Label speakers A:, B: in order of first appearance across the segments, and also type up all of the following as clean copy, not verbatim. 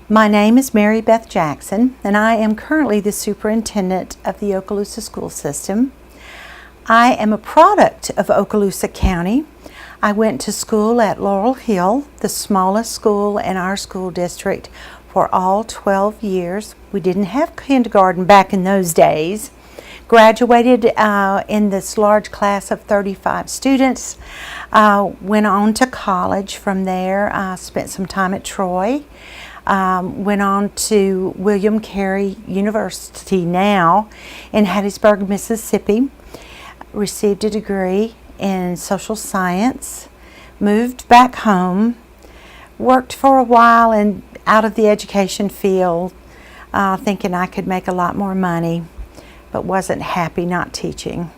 A: My name is Mary Beth Jackson, and I am currently the superintendent of the Okaloosa school system. I am a product of Okaloosa County. I went to school at Laurel Hill, the smallest school in our school district, for all 12 years. We didn't have kindergarten back in those days. Graduated in this large class of 35 students. Went on to college from there. I spent some time at Troy. Went on to William Carey University now in Hattiesburg, Mississippi. Received a degree in social science. Moved back home. Worked for a while and out of the education field, thinking I could make a lot more money, but wasn't happy not teaching.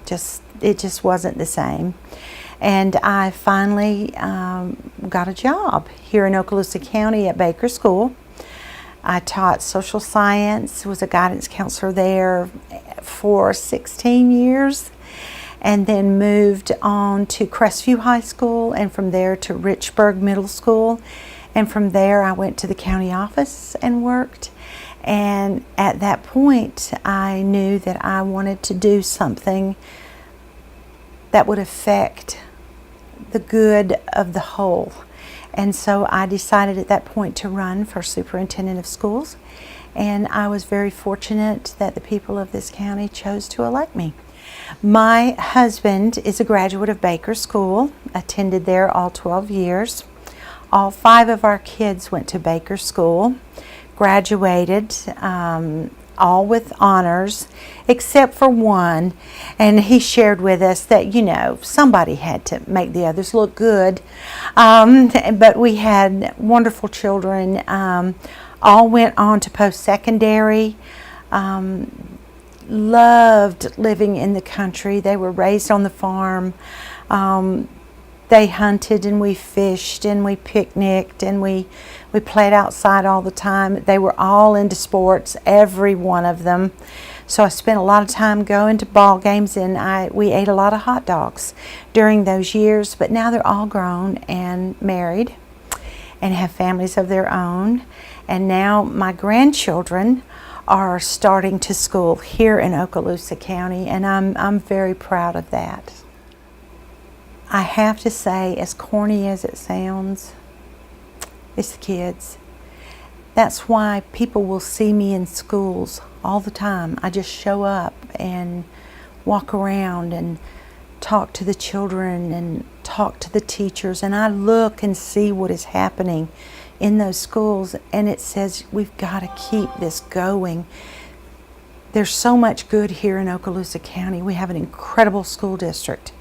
A: It just wasn't the same. And I finally got a job here in Okaloosa County at Baker School. I taught social science, was a guidance counselor there for 16 years, and then moved on to Crestview High School, and from there to Richburg Middle School. And from there I went to the county office and worked. And at that point I knew that I wanted to do something that would affect the good of the whole. And so I decided at that point to run for superintendent of schools. And I was very fortunate that the people of this county chose to elect me. My husband is a graduate of Baker School, attended there all 12 years. All 5 of our kids went to Baker School, graduated, all with honors, except for one. And he shared with us that, somebody had to make the others look good. But we had wonderful children. All went on to post-secondary. Loved living in the country. They were raised on the farm. They hunted and we fished and we picnicked and we played outside all the time. They were all into sports, every one of them. So I spent a lot of time going to ball games, and we ate a lot of hot dogs during those years. But now they're all grown and married and have families of their own. And now my grandchildren are starting to school here in Okaloosa County, and I'm very proud of that. I have to say, as corny as it sounds, it's the kids. That's why people will see me in schools all the time. I just show up and walk around and talk to the children and talk to the teachers, and I look and see what is happening in those schools, and it says we've got to keep this going. There's so much good here in Okaloosa County. We have an incredible school district.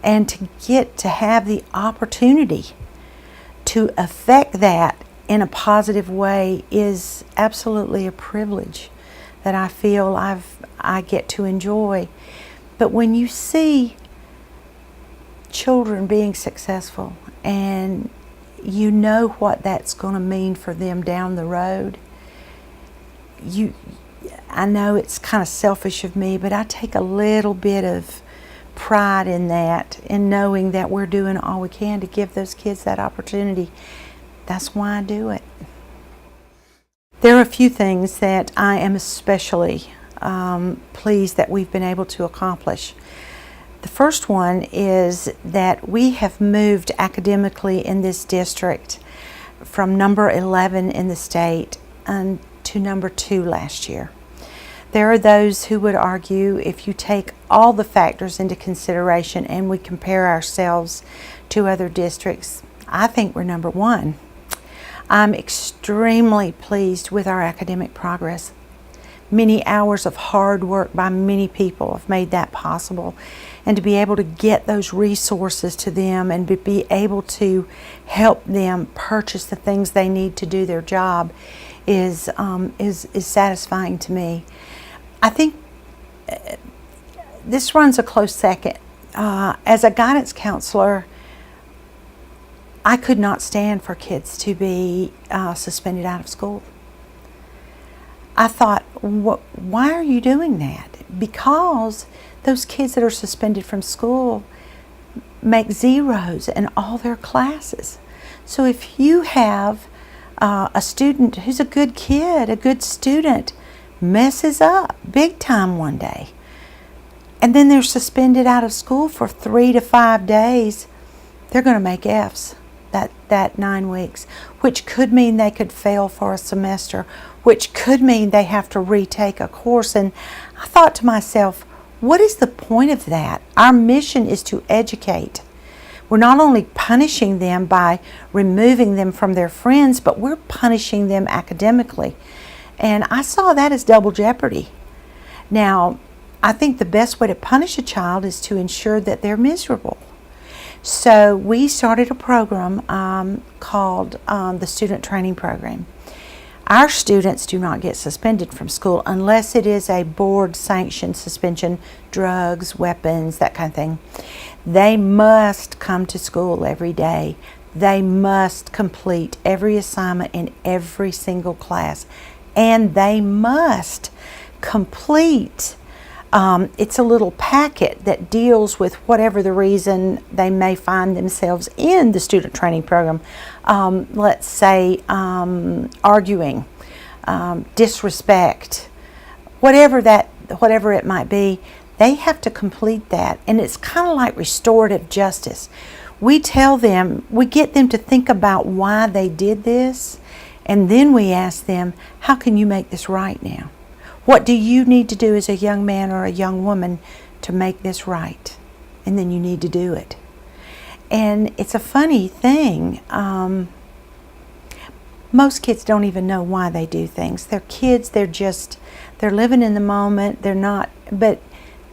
A: And to get to have the opportunity to affect that in a positive way is absolutely a privilege that I feel I get to enjoy. But when you see children being successful and you know what that's going to mean for them down the road, I know it's kind of selfish of me, but I take a little bit of pride in that, in knowing that we're doing all we can to give those kids that opportunity. That's why I do it. There are a few things that I am especially pleased that we've been able to accomplish. The first one is that we have moved academically in this district from number 11 in the state to number 2 last year. There are those who would argue, if you take all the factors into consideration and we compare ourselves to other districts, I think we're number 1. I'm extremely pleased with our academic progress. Many hours of hard work by many people have made that possible. And to be able to get those resources to them and be able to help them purchase the things they need to do their job is satisfying to me. I think this runs a close second. As a guidance counselor, I could not stand for kids to be suspended out of school. I thought, why are you doing that? Because those kids that are suspended from school make zeros in all their classes. So if you have A student who's a good kid, a good student, messes up big time one day. And then they're suspended out of school for 3 to 5 days. They're going to make Fs that 9 weeks, which could mean they could fail for a semester, which could mean they have to retake a course. And I thought to myself, what is the point of that? Our mission is to educate. We're not only punishing them by removing them from their friends, but we're punishing them academically. And I saw that as double jeopardy. Now, I think the best way to punish a child is to ensure that they're miserable. So we started a program called the Student Training Program. Our students do not get suspended from school unless it is a board-sanctioned suspension, drugs, weapons, that kind of thing. They must come to school every day. They must complete every assignment in every single class. And they must complete, it's a little packet that deals with whatever the reason they may find themselves in the student training program. Let's say arguing, disrespect, whatever it might be. They have to complete that, and it's kind of like restorative justice. We tell them, we get them to think about why they did this, and then we ask them, how can you make this right now? What do you need to do as a young man or a young woman to make this right? And then you need to do it. And it's a funny thing. Most kids don't even know why they do things. They're kids, they're living in the moment, they're not, but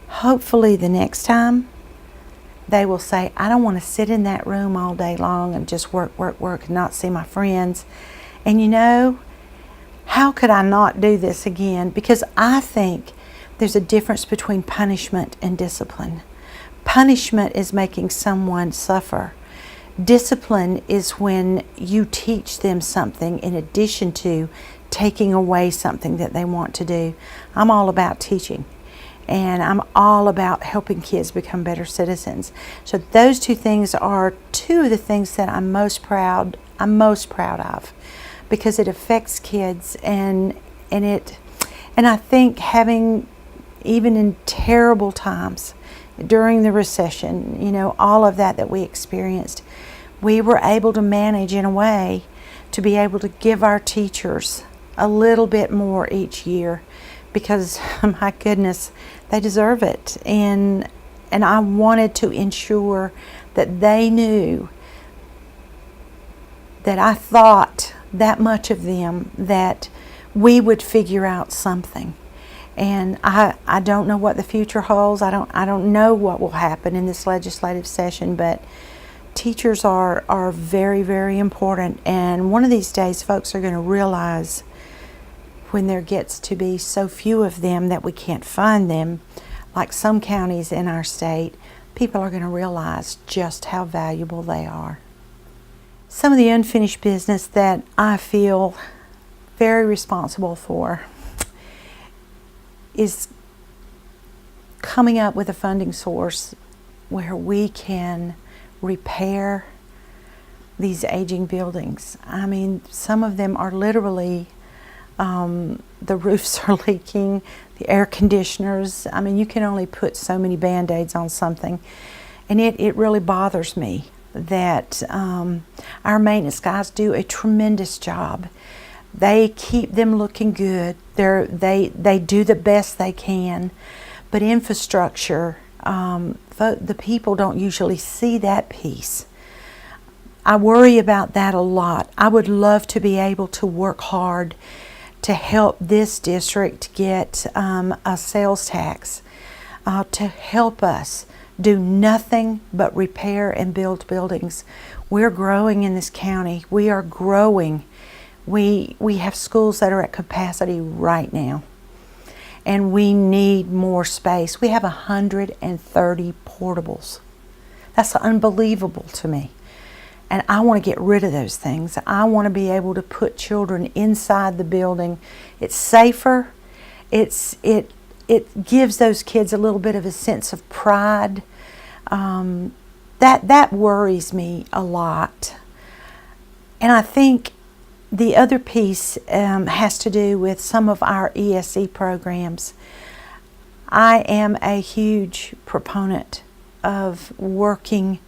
A: hopefully the next time they will say, I don't want to sit in that room all day long and just work and not see my friends. And you know, how could I not do this again? Because I think there's a difference between punishment and discipline. Punishment is making someone suffer. Discipline is when you teach them something in addition to taking away something that they want to do. I'm all about teaching. And I'm all about helping kids become better citizens. So those two things are two of the things that I'm most proud of, because it affects kids, and I think having, even in terrible times during the recession, you know, all of that we experienced, we were able to manage in a way to be able to give our teachers a little bit more each year, because my goodness, they deserve it. And I wanted to ensure that they knew that I thought that much of them, that we would figure out something. And I don't know what the future holds. I don't know what will happen in this legislative session, but teachers are very, very important. And one of these days, folks are going to realize, when there gets to be so few of them that we can't find them, like some counties in our state, people are going to realize just how valuable they are. Some of the unfinished business that I feel very responsible for is coming up with a funding source where we can repair these aging buildings. I mean, some of them are literally, the roofs are leaking, the air conditioners. I mean, you can only put so many Band-Aids on something. And it really bothers me that our maintenance guys do a tremendous job. They keep them looking good. They do the best they can. But infrastructure, the people don't usually see that piece. I worry about that a lot. I would love to be able to work hard to help this district get a sales tax, to help us do nothing but repair and build buildings. We're growing in this county. We are growing. We have schools that are at capacity right now, and we need more space. We have 130 portables. That's unbelievable to me. And I want to get rid of those things. I want to be able to put children inside the building. It's safer. It gives those kids a little bit of a sense of pride. That worries me a lot. And I think the other piece has to do with some of our ESE programs. I am a huge proponent of working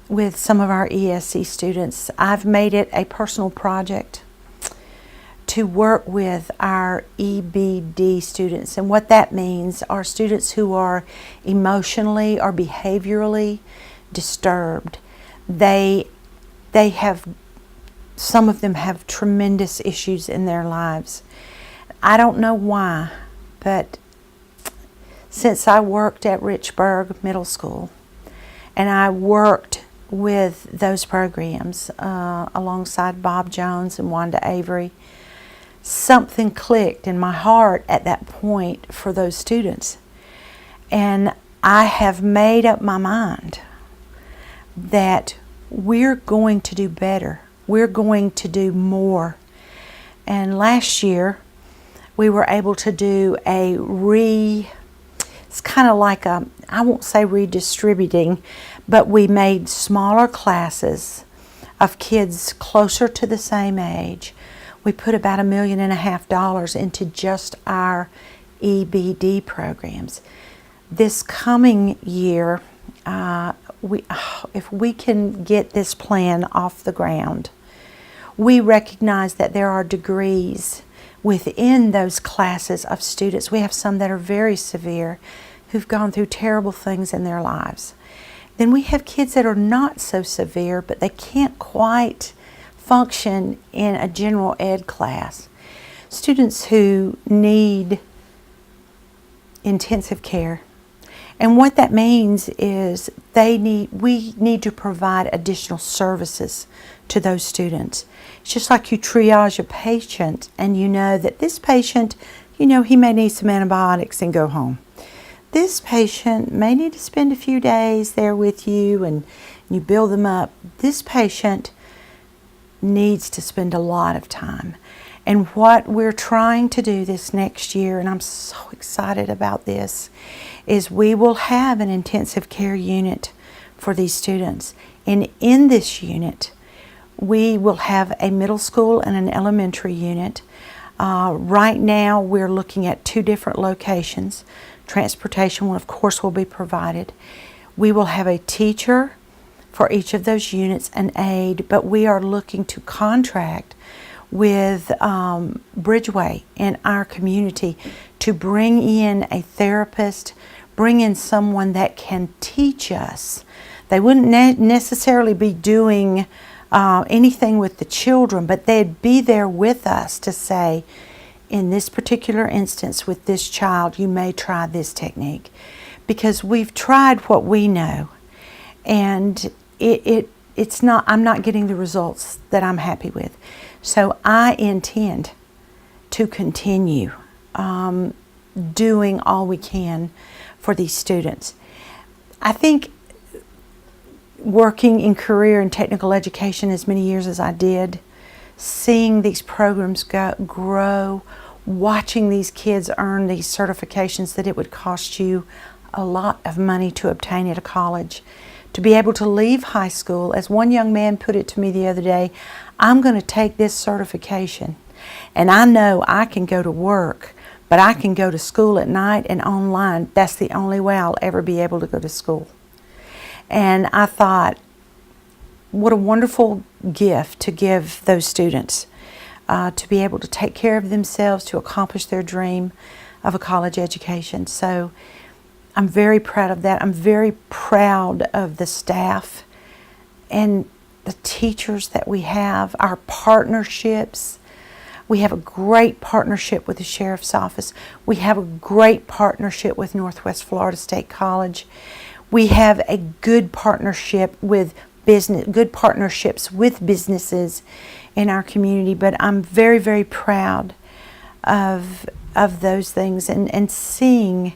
A: with some of our ESE students. I've made it a personal project to work with our EBD students, and what that means are students who are emotionally or behaviorally disturbed. They have, some of them have tremendous issues in their lives. I don't know why, but since I worked at Richburg Middle School and I worked with those programs alongside Bob Jones and Wanda Avery, something clicked in my heart at that point for those students. And I have made up my mind that we're going to do better. We're going to do more. And last year, we were able to do it's kind of like I won't say redistributing, but we made smaller classes of kids closer to the same age. We put about $1.5 million into just our EBD programs. This coming year, if we can get this plan off the ground, we recognize that there are degrees within those classes of students. We have some that are very severe, who've gone through terrible things in their lives. Then we have kids that are not so severe, but they can't quite function in a general ed class. Students who need intensive care. And what that means is we need to provide additional services to those students. It's just like you triage a patient and you know that this patient, he may need some antibiotics and go home. This patient may need to spend a few days there with you and you build them up. This patient needs to spend a lot of time. And what we're trying to do this next year, and I'm so excited about this, is we will have an intensive care unit for these students. And in this unit, we will have a middle school and an elementary unit. Right now, we're looking at 2 different locations. Transportation, of course, will be provided. We will have a teacher for each of those units, an aide, but we are looking to contract with Bridgeway in our community to bring in a therapist, bring in someone that can teach us. They wouldn't necessarily be doing anything with the children, but they'd be there with us to say, in this particular instance with this child, you may try this technique. Because we've tried what we know, and I'm not getting the results that I'm happy with. So I intend to continue doing all we can for these students. I think working in career and technical education as many years as I did, seeing these programs grow, watching these kids earn these certifications that it would cost you a lot of money to obtain at a college, to be able to leave high school, as one young man put it to me the other day, I'm going to take this certification and I know I can go to work, but I can go to school at night and online. That's the only way I'll ever be able to go to school. And I thought, what a wonderful gift to give those students, to be able to take care of themselves, to accomplish their dream of a college education. So I'm very proud of that. I'm very proud of the staff and the teachers that we have, our partnerships. We have a great partnership with the Sheriff's Office. We have a great partnership with Northwest Florida State College. We have a good partnership with good partnerships with businesses in our community. But I'm very, very proud of those things and seeing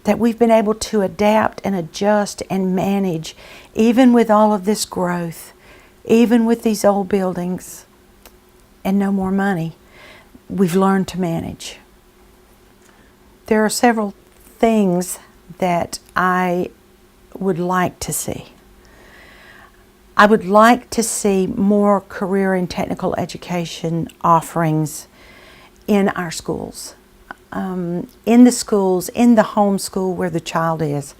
A: that we've been able to adapt and adjust and manage, even with all of this growth, even with these old buildings and no more money. We've learned to manage. There are several things that I would like to see. I would like to see more career and technical education offerings in our schools. In the schools, in the home school where the child is.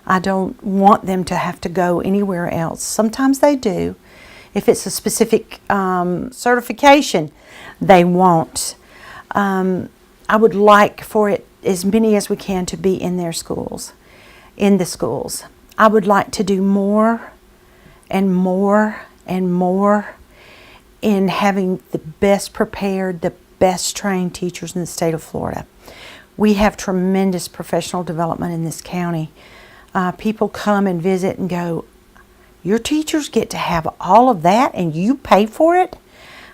A: I don't want them to have to go anywhere else. Sometimes they do. If it's a specific certification, they won't. I would like for it, as many as we can, to be in their schools, in the schools. I would like to do more and more and more in having the best prepared, the best trained teachers in the state of Florida. We have tremendous professional development in this county. People come and visit and go, "Your teachers get to have all of that and you pay for it?"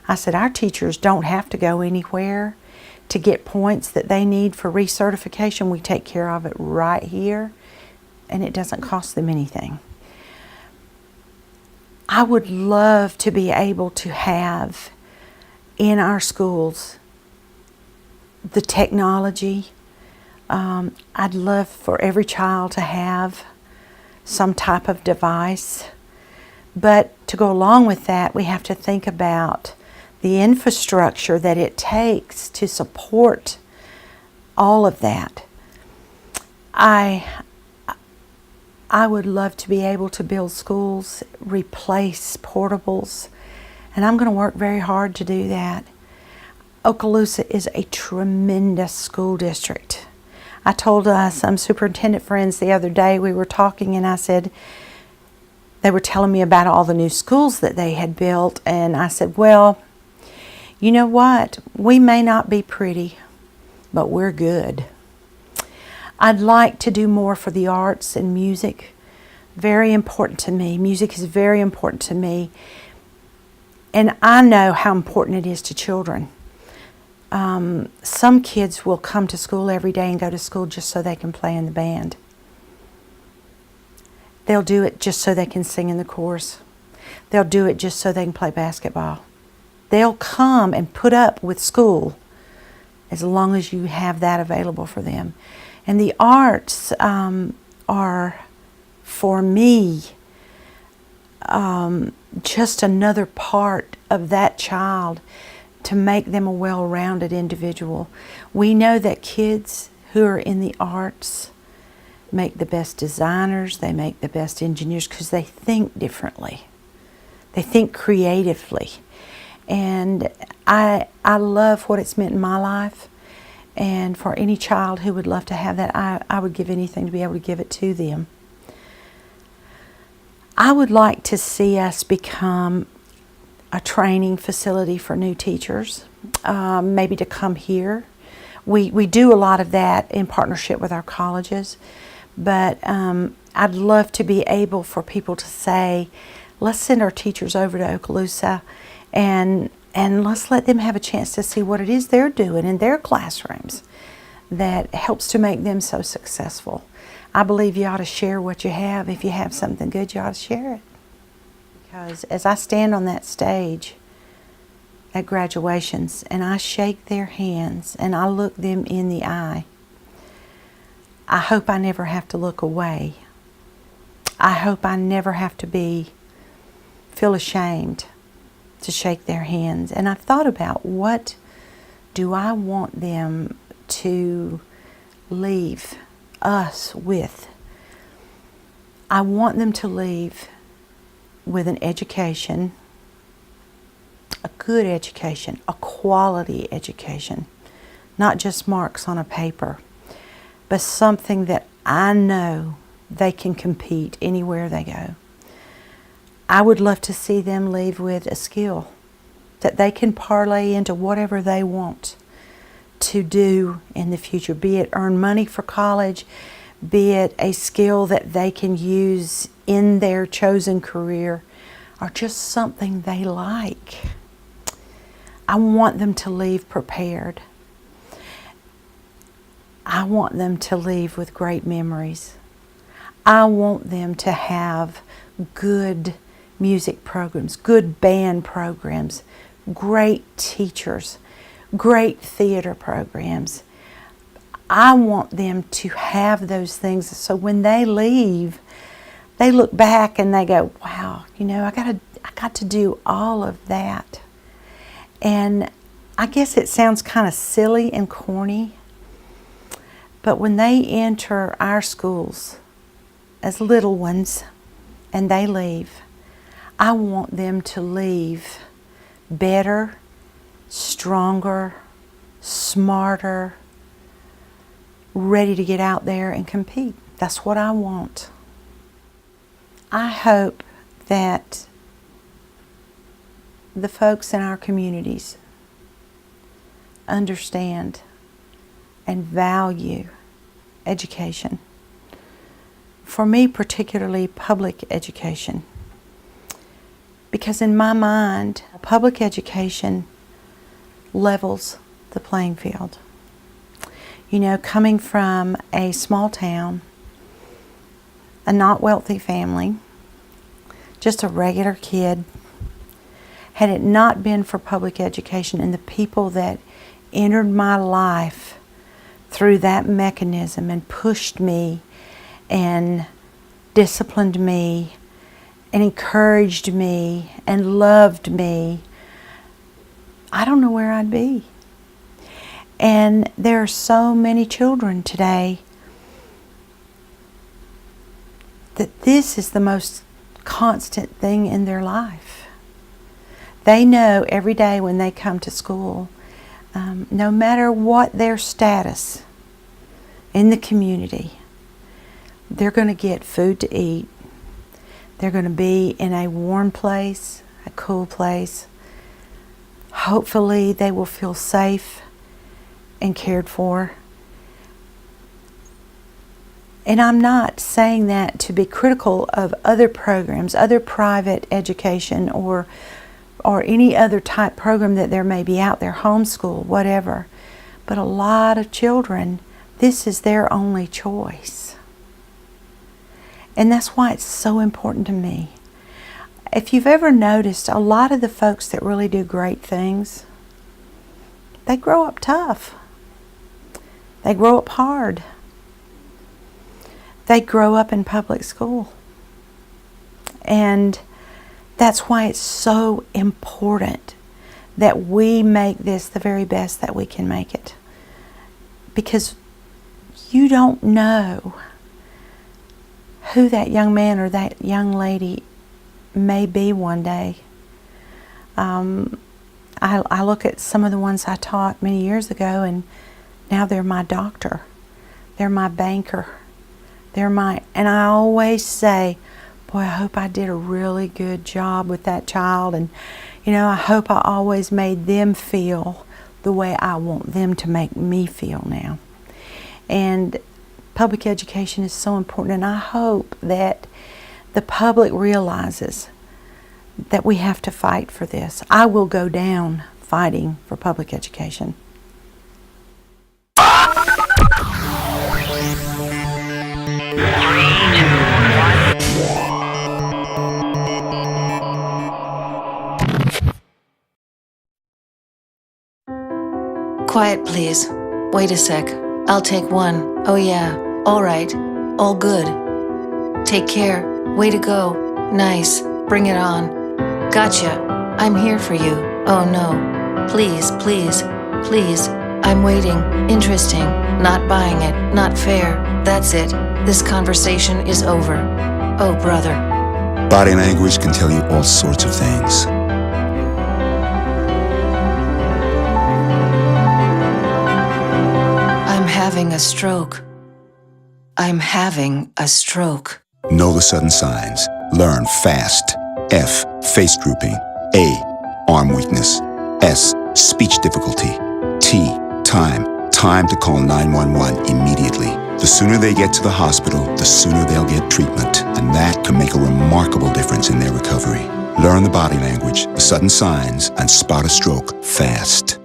A: I said, "Our teachers don't have to go anywhere to get points that they need for recertification. We take care of it right here, and it doesn't cost them anything." I would love to be able to have in our schools the technology. I'd love for every child to have some type of device. But to go along with that, we have to think about the infrastructure that it takes to support all of that. I would love to be able to build schools, replace portables, and I'm going to work very hard to do that. Okaloosa is a tremendous school district. I told some superintendent friends the other day, we were talking, and I said, they were telling me about all the new schools that they had built, and I said, well, you know what? We may not be pretty, but we're good. I'd like to do more for the arts and music. Very important to me. Music is very important to me. And I know how important it is to children. Some kids will come to school every day and go to school just so they can play in the band. They'll do it just so they can sing in the chorus. They'll do it just so they can play basketball. They'll come and put up with school as long as you have that available for them. And the arts are, for me, just another part of that child to make them a well-rounded individual. We know that kids who are in the arts make the best designers, they make the best engineers because they think differently. They think creatively. And I love what it's meant in my life. And for any child who would love to have that, I would give anything to be able to give it to them. I would like to see us become a training facility for new teachers, maybe to come here. We do a lot of that in partnership with our colleges, but I'd love to be able for people to say, let's send our teachers over to Okaloosa and let's let them have a chance to see what it is they're doing in their classrooms that helps to make them so successful. I believe you ought to share what you have. If you have something good, you ought to share it. Because as I stand on that stage at graduations and I shake their hands and I look them in the eye, I hope I never have to look away. I hope I never have to feel ashamed to shake their hands. And I've thought about, what do I want them to leave us with? I want them to leave with an education, a good education, a quality education, not just marks on a paper, but something that I know they can compete anywhere they go. I would love to see them leave with a skill that they can parlay into whatever they want to do in the future, be it earn money for college, be it a skill that they can use in their chosen career, or just something they like. I want them to leave prepared. I want them to leave with great memories. I want them to have good music programs, good band programs, great teachers, great theater programs. I want them to have those things so when they leave, they look back and they go, wow, I got I got to do all of that. And I guess it sounds kind of silly and corny, but when they enter our schools as little ones and they leave, I want them to leave better, stronger, smarter, ready to get out there and compete. That's what I want. I hope that the folks in our communities understand and value education. For me, particularly public education. Because in my mind, public education levels the playing field. You know, coming from a small town, a not wealthy family, just a regular kid, had it not been for public education and the people that entered my life through that mechanism and pushed me and disciplined me and encouraged me and loved me, I don't know where I'd be. And there are so many children today that this is the most constant thing in their life. They know every day when they come to school, no matter what their status in the community, they're going to get food to eat. They're going to be in a warm place, a cool place. Hopefully they will feel safe and cared for. And I'm not saying that to be critical of other programs, other private education or any other type program that there may be out there, homeschool, whatever. But a lot of children, this is their only choice. And that's why it's so important to me. If you've ever noticed, a lot of the folks that really do great things, they grow up tough. They grow up hard. They grow up in public school. And that's why it's so important that we make this the very best that we can make it. Because you don't know who that young man or that young lady may be one day. I look at some of the ones I taught many years ago, and now they're my doctor. They're my banker. And I always say, boy, I hope I did a really good job with that child. And, you know, I hope I always made them feel the way I want them to make me feel now. And public education is so important. And I hope that the public realizes that we have to fight for this. I will go down fighting for public education.
B: Quiet, please. Wait a sec. I'll take one. Oh yeah. All right. All good. Take care. Way to go. Nice. Bring it on. Gotcha. I'm here for you. Oh no. Please, please, please. I'm waiting. Interesting. Not buying it. Not fair. That's it. This conversation is over. Oh, brother.
C: Body language can tell you all sorts of things.
B: I'm having a stroke. I'm having a stroke.
C: Know the sudden signs. Learn fast. F. Face drooping. A. Arm weakness. S. Speech difficulty. T. Time. Time to call 911 immediately. The sooner they get to the hospital, the sooner they'll get treatment, and that can make a remarkable difference in their recovery. Learn the body language, the sudden signs, and spot a stroke fast.